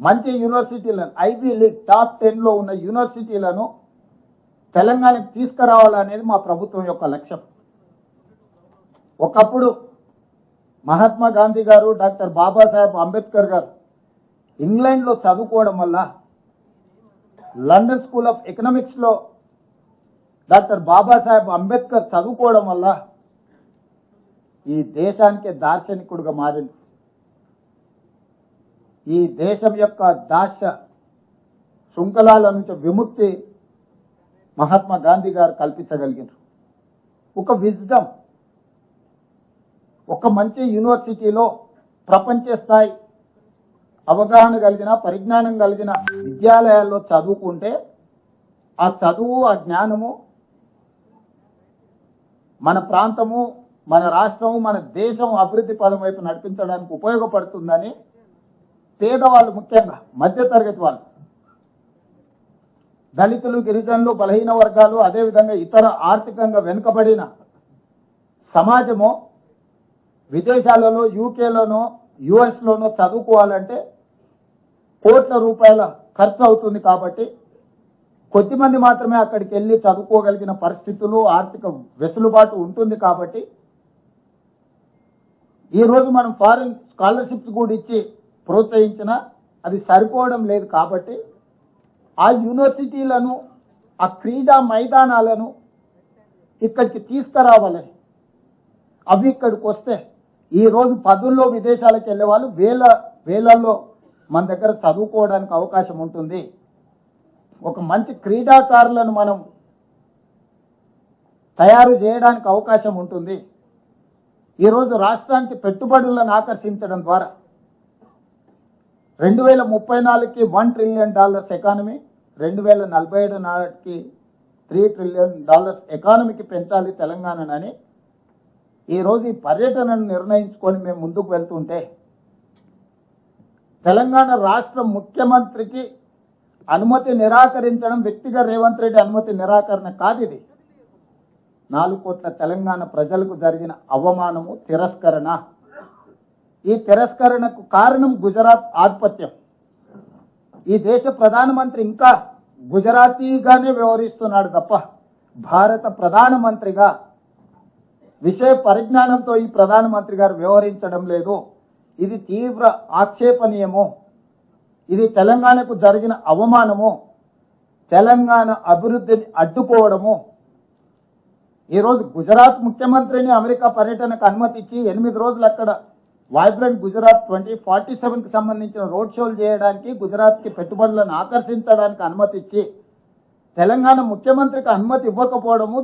మంచి యూనివర్సిటీలను IB league top 10 లో ఉన్న యూనివర్సిటీలను తెలంగాణకు తీసుకురావాలనేది మా ప్రభుత్వం యొక్క లక్ష్యం. ఒకప్పుడు మహాత్మా గాంధీ గారు, డాక్టర్ బాబాసాహెబ్ అంబేద్కర్ గారు ఇంగ్లాండ్లో చదువుకోవడం వల్ల, లండన్ స్కూల్ ఆఫ్ ఎకనామిక్స్లో డాక్టర్ బాబాసాహెబ్ అంబేద్కర్ చదువుకోవడం వల్ల ఈ దేశానికి దార్శనికుడిగా మారింది. ఈ దేశం యొక్క దాస్య శృంఖలాల నుంచి విముక్తి మహాత్మా గాంధీ గారు కల్పించగలిగారు. ఒక విజ్డమ్, ఒక మంచి యూనివర్సిటీలో ప్రపంచ స్థాయి అవగాహన కలిగిన, పరిజ్ఞానం కలిగిన విద్యాలయాల్లో చదువుకుంటే ఆ చదువు, ఆ జ్ఞానము మన ప్రాంతము, మన రాష్ట్రము, మన దేశం అభివృద్ధి పదం వైపు నడిపించడానికి ఉపయోగపడుతుందని పేదవాళ్ళు, ముఖ్యంగా మధ్యతరగతి వాళ్ళు, దళితులు, గిరిజనులు, బలహీన వర్గాలు, అదేవిధంగా ఇతర ఆర్థికంగా వెనుకబడిన సమాజము విదేశాలలో, యూకేలోనో యుఎస్లోనో చదువుకోవాలంటే కోట్ల రూపాయల ఖర్చు అవుతుంది. కాబట్టి కొద్దిమంది మాత్రమే అక్కడికి వెళ్ళి చదువుకోగలిగిన పరిస్థితులు, ఆర్థిక వెసులుబాటు ఉంటుంది. కాబట్టి ఈరోజు మనం ఫారిన్ స్కాలర్షిప్స్ కూడా ఇచ్చి ప్రోత్సహించినా అది సరిపోవడం లేదు. కాబట్టి ఆ యూనివర్సిటీలను, ఆ క్రీడా మైదానాలను ఇక్కడికి తీసుకురావాలని, అవి ఇక్కడికి వస్తే ఈరోజు పదుల్లో విదేశాలకు వెళ్ళే వాళ్ళు వేలల్లో మన దగ్గర చదువుకోవడానికి అవకాశం ఉంటుంది. ఒక మంచి క్రీడాకారులను మనం తయారు చేయడానికి అవకాశం ఉంటుంది. ఈరోజు రాష్ట్రానికి పెట్టుబడులను ఆకర్షించడం ద్వారా 2034కి $1 ట్రిలియన్ ఎకానమీ, 2047 నాటికి $3 ట్రిలియన్ ఎకానమీకి పెంచాలి తెలంగాణని ఈరోజు ఈ పర్యటనను నిర్ణయించుకొని మేము ముందుకు వెళ్తుంటే, తెలంగాణ రాష్ట్ర ముఖ్యమంత్రికి అనుమతి నిరాకరించడం వ్యక్తిగా రేవంత్ రెడ్డి అనుమతి నిరాకరణ కాదు. ఇది 4 కోట్ల తెలంగాణ ప్రజలకు జరిగిన అవమానము, తిరస్కరణ. ఈ తిరస్కరణకు కారణం గుజరాత్ ఆధిపత్యం. ఈ దేశ ప్రధానమంత్రి ఇంకా గుజరాతీగానే వ్యవహరిస్తున్నాడు తప్ప భారత ప్రధానమంత్రిగా విషయ పరిజ్ఞానంతో ఈ ప్రధానమంత్రి గారు వ్యవహరించడం లేదు. ఇది తీవ్ర ఆక్షేపణీయము. ఇది తెలంగాణకు జరిగిన అవమానము, తెలంగాణ అభివృద్ధిని అడ్డుకోవడము. ఈరోజు గుజరాత్ ముఖ్యమంత్రిని అమెరికా పర్యటనకు అనుమతి ఇచ్చి 8 రోజులు అక్కడ వైబ్రెంట్ గుజరాత్ 2047కి సంబంధించిన రోడ్ షోలు చేయడానికి, గుజరాత్కి పెట్టుబడులను ఆకర్షించడానికి అనుమతి ఇచ్చి తెలంగాణ ముఖ్యమంత్రికి అనుమతి ఇవ్వకపోవడము,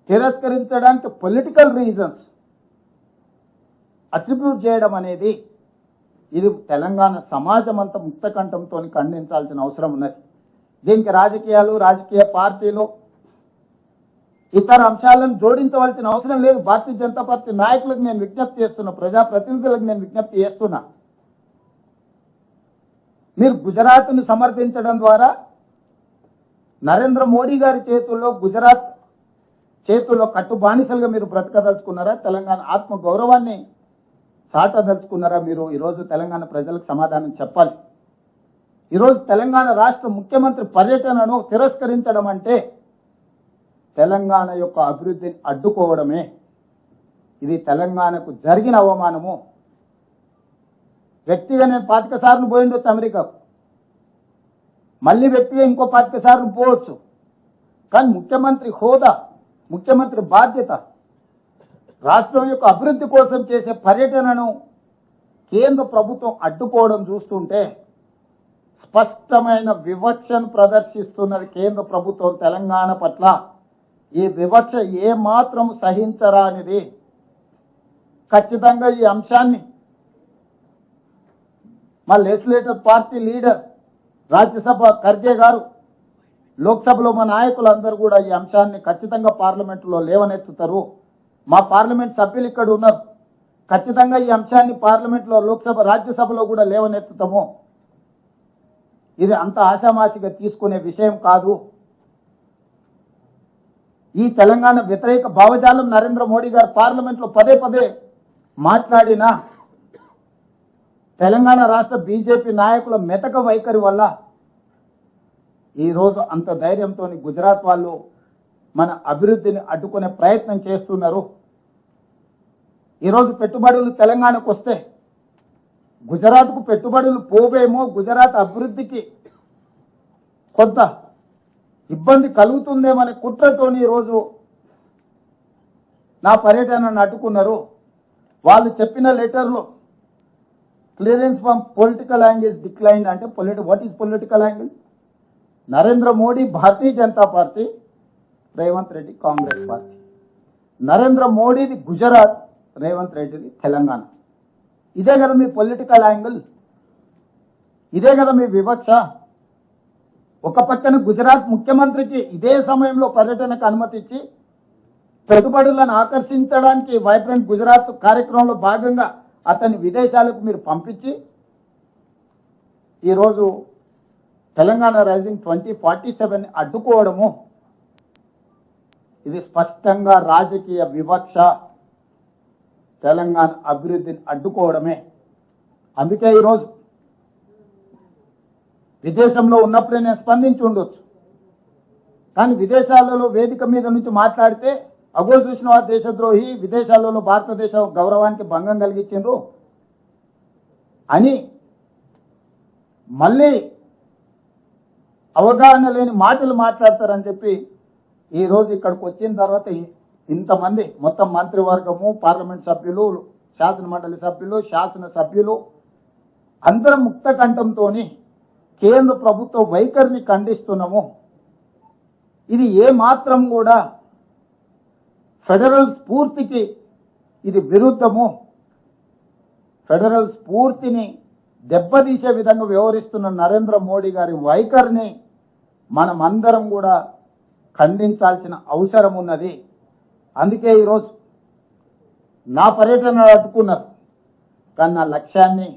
తిరస్కరించడానికి పొలిటికల్ రీజన్స్ అట్రిబ్యూట్ చేయడం అనేది ఇది తెలంగాణ సమాజం అంతా ముక్తకంఠంతో ఖండించాల్సిన అవసరం ఉన్నది. దీనికి రాజకీయాలు, రాజకీయ పార్టీలు, ఇతర అంశాలను జోడించవలసిన అవసరం లేదు. భారతీయ జనతా పార్టీ నాయకులకు నేను విజ్ఞప్తి చేస్తున్నా, ప్రజాప్రతినిధులకు నేను విజ్ఞప్తి చేస్తున్నా, మీరు గుజరాత్ను సమర్థించడం ద్వారా నరేంద్ర మోడీ గారి చేతుల్లో, గుజరాత్ చేతుల్లో కట్టు బానిసలుగా మీరు బ్రతకదలుచుకున్నారా? తెలంగాణ ఆత్మ గౌరవాన్ని చాటదలుచుకున్నారా? మీరు ఈరోజు తెలంగాణ ప్రజలకు సమాధానం చెప్పాలి. ఈరోజు తెలంగాణ రాష్ట్ర ముఖ్యమంత్రి పర్యటనను తిరస్కరించడం అంటే తెలంగాణ యొక్క అభివృద్ధిని అడ్డుకోవడమే. ఇది తెలంగాణకు జరిగిన అవమానము. వ్యక్తిగా నేను 25 సార్లు పోయిండొచ్చు అమెరికాకు, మళ్ళీ వ్యక్తిగా ఇంకో 25 సార్లు పోవచ్చు. కానీ ముఖ్యమంత్రి హోదా, ముఖ్యమంత్రి బాధ్యత, రాష్ట్రం యొక్క అభివృద్ధి కోసం చేసే పర్యటనను కేంద్ర ప్రభుత్వం అడ్డుకోవడం చూస్తుంటే స్పష్టమైన వివక్షను ప్రదర్శిస్తున్నది కేంద్ర ప్రభుత్వం తెలంగాణ పట్ల. ఈ వివక్ష ఏమాత్రం సహించరానిది. ఖచ్చితంగా ఈ అంశాన్ని మా legislative party leader Rajya Sabha Kharge గారు, లోక్సభలో మా నాయకులందరూ కూడా ఈ అంశాన్ని ఖచ్చితంగా పార్లమెంటులో లేవనెత్తుతారు. మా పార్లమెంట్ సభ్యులు ఇక్కడ ఉన్నారు, ఖచ్చితంగా ఈ అంశాన్ని పార్లమెంట్లో, లోక్సభ, రాజ్యసభలో కూడా లేవనెత్తుతాము. ఇది అంత ఆషామాషిగా తీసుకునే విషయం కాదు. ఈ తెలంగాణ వ్యతిరేక భావజాలం నరేంద్ర మోడీ గారు పార్లమెంట్లో పదే పదే మాట్లాడినా తెలంగాణ రాష్ట్ర బీజేపీ నాయకుల మెతక వైఖరి వల్ల ఈరోజు అంత ధైర్యంతో గుజరాత్ వాళ్ళు మన అభివృద్ధిని అడ్డుకునే ప్రయత్నం చేస్తున్నారు. ఈరోజు పెట్టుబడులు తెలంగాణకు వస్తే గుజరాత్కు పెట్టుబడులు పోవేమో, గుజరాత్ అభివృద్ధికి కొంత ఇబ్బంది కలుగుతుందేమనే కుట్రతోని ఈరోజు నా పర్యటనను అడ్డుకున్నారు. వాళ్ళు చెప్పిన లెటర్లో clearance from political angles decline అంటే what is political angle? Narendra Modi Bharatiya Janata party, Revanth Reddy Congress party. Narendra మోడీది గుజరాత్, రేవంత్ రెడ్డిది తెలంగాణ. ఇదే కదా మీ పొలిటికల్ యాంగిల్, ఇదే కదా మీ వివక్ష. ఒక పక్కన గుజరాత్ ముఖ్యమంత్రికి ఇదే సమయంలో పర్యటనకు అనుమతి ఇచ్చి పెట్టుబడులను ఆకర్షించడానికి వైబ్రెంట్ గుజరాత్ కార్యక్రమంలో భాగంగా అతన్ని విదేశాలకు మీరు పంపించి ఈరోజు తెలంగాణ రైజింగ్ 2047 అడ్డుకోవడము, ఇది స్పష్టంగా రాజకీయ వివక్ష, తెలంగాణ అభివృద్ధిని అడ్డుకోవడమే. అందుకే ఈరోజు విదేశంలో ఉన్నప్పుడే నేను స్పందించి ఉండొచ్చు, కానీ విదేశాలలో వేదిక మీద నుంచి మాట్లాడితే అగో చూసిన వారు దేశద్రోహి, విదేశాలలో భారతదేశ గౌరవానికి భంగం కలిగించిండ్రు అని మళ్ళీ అవగాహన లేని మాటలు మాట్లాడతారని చెప్పి ఈరోజు ఇక్కడికి వచ్చిన తర్వాత ఇంతమంది మొత్తం మంత్రివర్గము, పార్లమెంట్ సభ్యులు, శాసనమండలి సభ్యులు, శాసనసభ్యులు అందరం ముక్త కంఠంతో కేంద్ర ప్రభుత్వ వైఖరిని ఖండిస్తున్నాము. ఇది ఏ మాత్రం కూడా ఫెడరల్ స్ఫూర్తికి ఇది విరుద్ధము. ఫెడరల్ స్ఫూర్తిని దెబ్బతీసే విధంగా వ్యవహరిస్తున్న నరేంద్ర మోడీ గారి వైఖరిని మనమందరం కూడా ఖండించాల్సిన అవసరం ఉన్నది. అందుకే ఈరోజు నా పర్యటన అడ్డుకున్నారు, కానీ నా లక్ష్యాన్ని